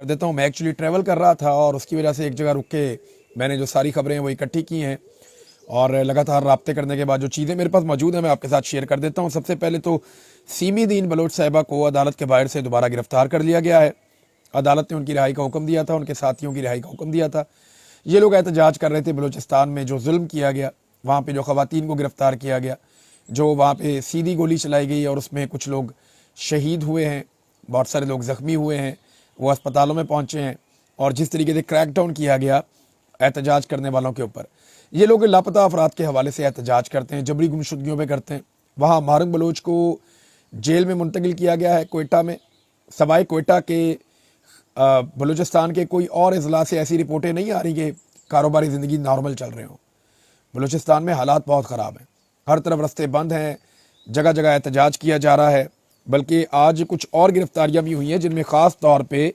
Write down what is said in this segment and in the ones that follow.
कर देता हूँ। मैं एक्चुअली ट्रैवल कर रहा था और उसकी वजह से एक जगह रुक के मैंने जो सारी खबरें हैं वो इकट्ठी की हैं और लगातार राब्ते करने के बाद जो चीज़ें मेरे पास मौजूद हैं मैं आपके साथ शेयर कर देता हूँ। सबसे पहले तो सीमी दीन बलोच साहिबा को अदालत के बाहर से दोबारा गिरफ्तार कर लिया गया है। अदालत ने उनकी रिहाई का हुक्म दिया था, उनके साथियों की रिहाई का हुक्म दिया था। ये लोग एहतजाज कर रहे थे बलूचिस्तान में जो जुल्म किया गया, वहाँ पे जो ख़वातीन को गिरफ्तार किया गया, जो वहाँ पे सीधी गोली चलाई गई और उसमें कुछ लोग शहीद हुए हैं, बहुत सारे लोग ज़ख्मी हुए हैं, वो अस्पतालों में पहुँचे हैं और जिस तरीके से क्रैकडाउन किया गया एहतजाज करने वालों के ऊपर। ये लोग लापता अफराद के हवाले से एहतजाज करते हैं, जबरी गुमशुदगियों पे करते हैं। वहाँ मारंग बलोच को जेल में मुंतकिल किया गया है कोयटा में। सवाए कोयटा के बलूचिस्तान के कोई और अजला से ऐसी रिपोर्टें नहीं आ रही कि कारोबारी ज़िंदगी नॉर्मल चल रहे हों। बलूचिस्तान में हालात बहुत ख़राब हैं, हर तरफ रास्ते बंद हैं, जगह जगह एहतजाज किया जा रहा है। बल्कि आज कुछ और गिरफ्तारियां भी हुई हैं जिनमें ख़ास तौर पे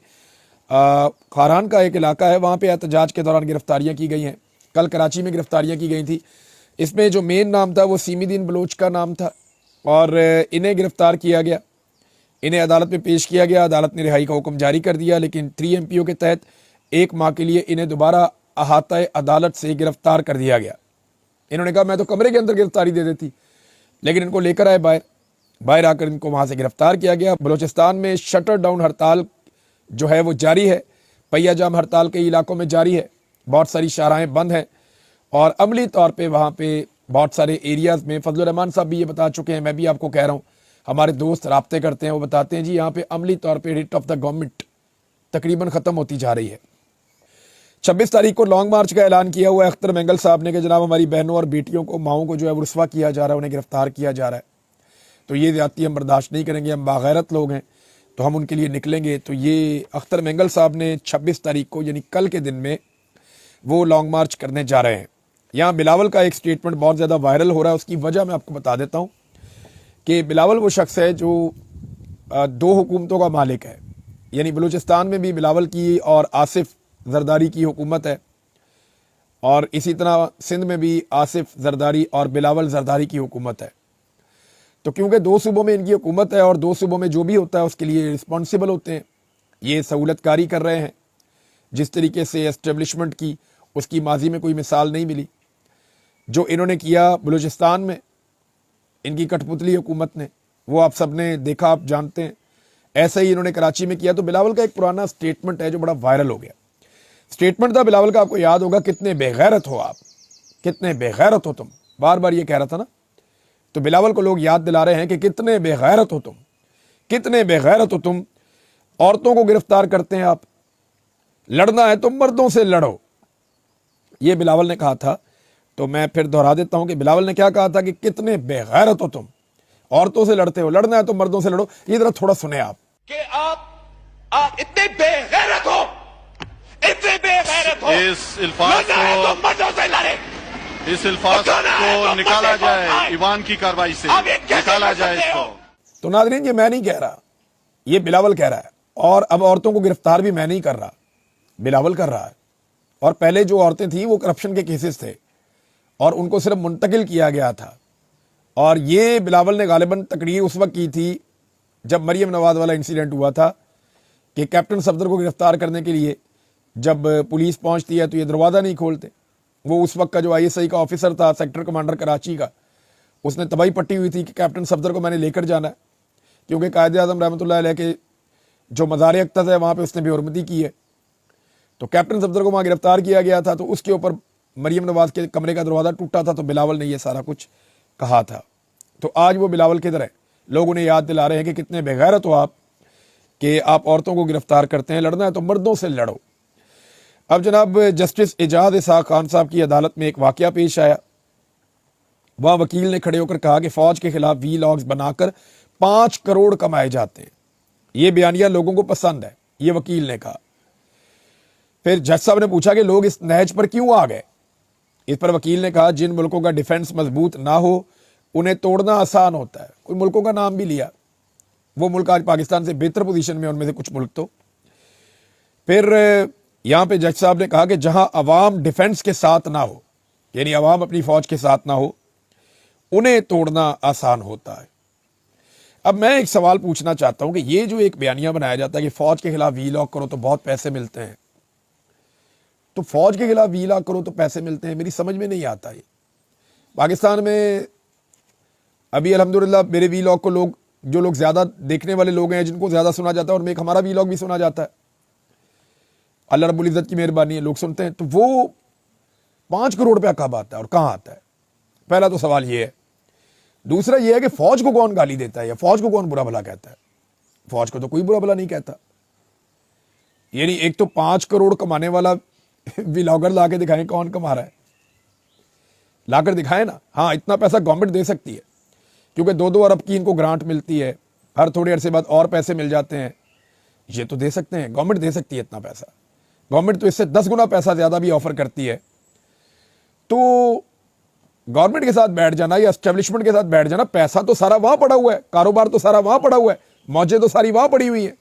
खारान का एक इलाका है, वहाँ पे एहतजाज के दौरान गिरफ्तारियां की गई हैं। कल कराची में गिरफ्तारियां की गई थी। इसमें जो मेन नाम था वो सीमीदीन बलोच का नाम था और इन्हें गिरफ्तार किया गया, इन्हें अदालत में पेश किया गया। अदालत ने रिहाई का हुक्म जारी कर दिया, लेकिन 3 MPO के तहत 1 माह के लिए इन्हें दोबारा अहाता अदालत से गिरफ्तार कर दिया गया। इन्होंने कहा मैं तो कमरे के अंदर गिरफ्तारी दे देती, लेकिन इनको लेकर आए बाहर आकर इनको वहाँ से गिरफ्तार किया गया। बलूचिस्तान में शटर डाउन हड़ताल जो है वो जारी है, पहिया जाम हड़ताल कई इलाकों में जारी है, बहुत सारी शाहराहें बंद हैं और अमली तौर पे वहाँ पे बहुत सारे एरियाज़ में फजलुर रहमान साहब भी ये बता चुके हैं, मैं भी आपको कह रहा हूँ, हमारे दोस्त राब्ते करते हैं, वो बताते हैं जी यहाँ पे अमली तौर पे रिट ऑफ द गवर्नमेंट तकरीबन ख़त्म होती जा रही है। 26 तारीख को लॉन्ग मार्च का ऐलान किया हुआ है अख्तर मेंगल साहब ने कि जनाब हमारी बहनों और बेटियों को, माओं को जो है वो रुस्वा किया जा रहा है, उन्हें गिरफ्तार किया जा रहा है, तो ये ज़्यादती हम बर्दाश्त नहीं करेंगे, हम बागैरत लोग हैं तो हम उनके लिए निकलेंगे। तो ये अख्तर मेंगल साहब ने 26 तारीख को यानी कल के दिन में वो लॉन्ग मार्च करने जा रहे हैं। यहाँ बिलावल का एक स्टेटमेंट बहुत ज़्यादा वायरल हो रहा है, उसकी वजह मैं आपको बता देता हूँ कि बिलावल वो शख्स है जो 2 हुकूमतों का मालिक है, यानी बलूचिस्तान में भी बिलावल की और आसिफ जरदारी की हुकूमत है और इसी तरह सिंध में भी आसिफ जरदारी और बिलावल जरदारी की हुकूमत है। तो क्योंकि 2 सूबों में इनकी हुकूमत है और 2 सूबों में जो भी होता है उसके लिए रिस्पॉन्सिबल होते हैं, ये सहूलतकारी कर रहे हैं। जिस तरीके से एस्टेब्लिशमेंट की उसकी माजी में कोई मिसाल नहीं मिली, जो इन्होंने किया बलूचिस्तान में इनकी कठपुतली हुकूमत ने, वो आप सब ने देखा, आप जानते हैं। ऐसा ही इन्होंने कराची में किया। तो बिलावल का एक पुराना स्टेटमेंट है जो बड़ा वायरल हो गया। स्टेटमेंट था बिलावल का, आपको याद होगा, कितने बेगैरत हो आप, कितने बेगैरत हो तुम, बार बार ये कह रहा था ना। तो बिलावल को लोग याद दिला रहे हैं कि कितने बेगैरत हो तुम, कितने बेगैरत हो तुम, औरतों को गिरफ्तार करते हैं आप, लड़ना है तो मर्दों से लड़ो, ये बिलावल ने कहा था। तो मैं फिर दोहरा देता हूं कि बिलावल ने क्या कहा था कि कितने बेगैरत हो तुम, औरतों से लड़ते हो, लड़ना है तो मर्दों से लड़ो। ये जरा थोड़ा सुने आप कि आप इतने बेगैरत हो, इतने बेगैरत हो, इस अल्फाज तो मर्दों से लड़े, इस अल्फाज को निकाला जाए, ईवान की कार्रवाई से निकाला जाए इसको। तो नाज़रीन, ये मैं नहीं कह रहा, ये बिलावल कह रहा है। और अब औरतों को गिरफ्तार भी मैं नहीं कर रहा, बिलावल कर रहा है। और पहले जो औरतें थी वो करप्शन के केसेस थे और उनको सिर्फ मुंतकिल किया गया था। और ये बिलावल ने गालिबन तकरीर उस वक्त की थी जब मरियम नवाज वाला इंसिडेंट हुआ था कि कैप्टन सफदर को गिरफ्तार करने के लिए जब पुलिस पहुंचती है तो ये दरवाज़ा नहीं खोलते। वो उस वक्त का जो ISI का ऑफिसर था, सेक्टर कमांडर कराची का, उसने तबाही पट्टी हुई थी कि कैप्टन सफदर को मैंने लेकर जाना है, क्योंकि कायदे आज़म रहमतुल्लाह अलैह के जो मज़ार अक़दस है वहाँ पे उसने बेहुरमती की है। तो कैप्टन सफदर को वहाँ गिरफ्तार किया गया था। तो उसके ऊपर मरियम नवाज के कमरे का दरवाज़ा टूटा था, तो बिलावल ने यह सारा कुछ कहा था। तो आज वो बिलावल किधर है? लोग उन्हें याद दिला रहे हैं कि कितने बेगैरत हो आप कि आप औरतों को गिरफ्तार करते हैं, लड़ना है तो मर्दों से लड़ो। अब जनाब जस्टिस एजाज इसाक खान साहब की अदालत में एक वाकया पेश आया। वह वकील ने खड़े होकर कहा कि फौज के खिलाफ वीलॉग्स बनाकर 5 करोड़ कमाए जाते हैं। ये बयानिया लोगों को पसंद है, ये वकील ने कहा। फिर जज साहब ने पूछा कि लोग इस नहज पर क्यों आ गए। इस पर वकील ने कहा जिन मुल्कों का डिफेंस मजबूत ना हो उन्हें तोड़ना आसान होता है। कुछ मुल्कों का नाम भी लिया, वो मुल्क आज पाकिस्तान से बेहतर पोजीशन में, उनमें से कुछ मुल्क। तो फिर यहाँ पे जज साहब ने कहा कि जहां अवाम डिफेंस के साथ ना हो, यानी अवाम अपनी फौज के साथ ना हो, उन्हें तोड़ना आसान होता है। अब मैं एक सवाल पूछना चाहता हूं कि ये जो एक बयानिया बनाया जाता है कि फौज के खिलाफ वीलॉग करो तो बहुत पैसे मिलते हैं, तो फौज के खिलाफ वीलॉग करो तो पैसे मिलते हैं, मेरी समझ में नहीं आता। ये पाकिस्तान में अभी अल्हम्दुलिल्लाह मेरे वीलॉग को लोग, जो लोग ज्यादा देखने वाले लोग हैं, जिनको ज्यादा सुना जाता है, और एक हमारा वीलॉग भी सुना जाता है, अल्लाह रब्बुल इज्जत की मेहरबानी है, लोग सुनते हैं, तो वो 5 करोड़ रुपया कब आता है और कहां आता है? पहला तो सवाल ये है। दूसरा ये है कि फौज को कौन गाली देता है या फौज को कौन बुरा भला कहता है? फौज को तो कोई बुरा भला नहीं कहता। यानी एक तो 5 करोड़ कमाने वाला व्लॉगर लाके दिखाएं कौन कमा रहा है, लाकर दिखाएं ना। हाँ, इतना पैसा गवर्नमेंट दे सकती है, क्योंकि 2-2 अरब की इनको ग्रांट मिलती है, हर थोड़े अरसे बाद और पैसे मिल जाते हैं। ये तो दे सकते हैं, गवर्नमेंट दे सकती है इतना पैसा। गवर्नमेंट तो इससे 10 गुना पैसा ज्यादा भी ऑफर करती है। तो गवर्नमेंट के साथ बैठ जाना या एस्टेब्लिशमेंट के साथ बैठ जाना, पैसा तो सारा वहां पड़ा हुआ है, कारोबार तो सारा वहां पड़ा हुआ है, मौजें तो सारी वहां पड़ी हुई है।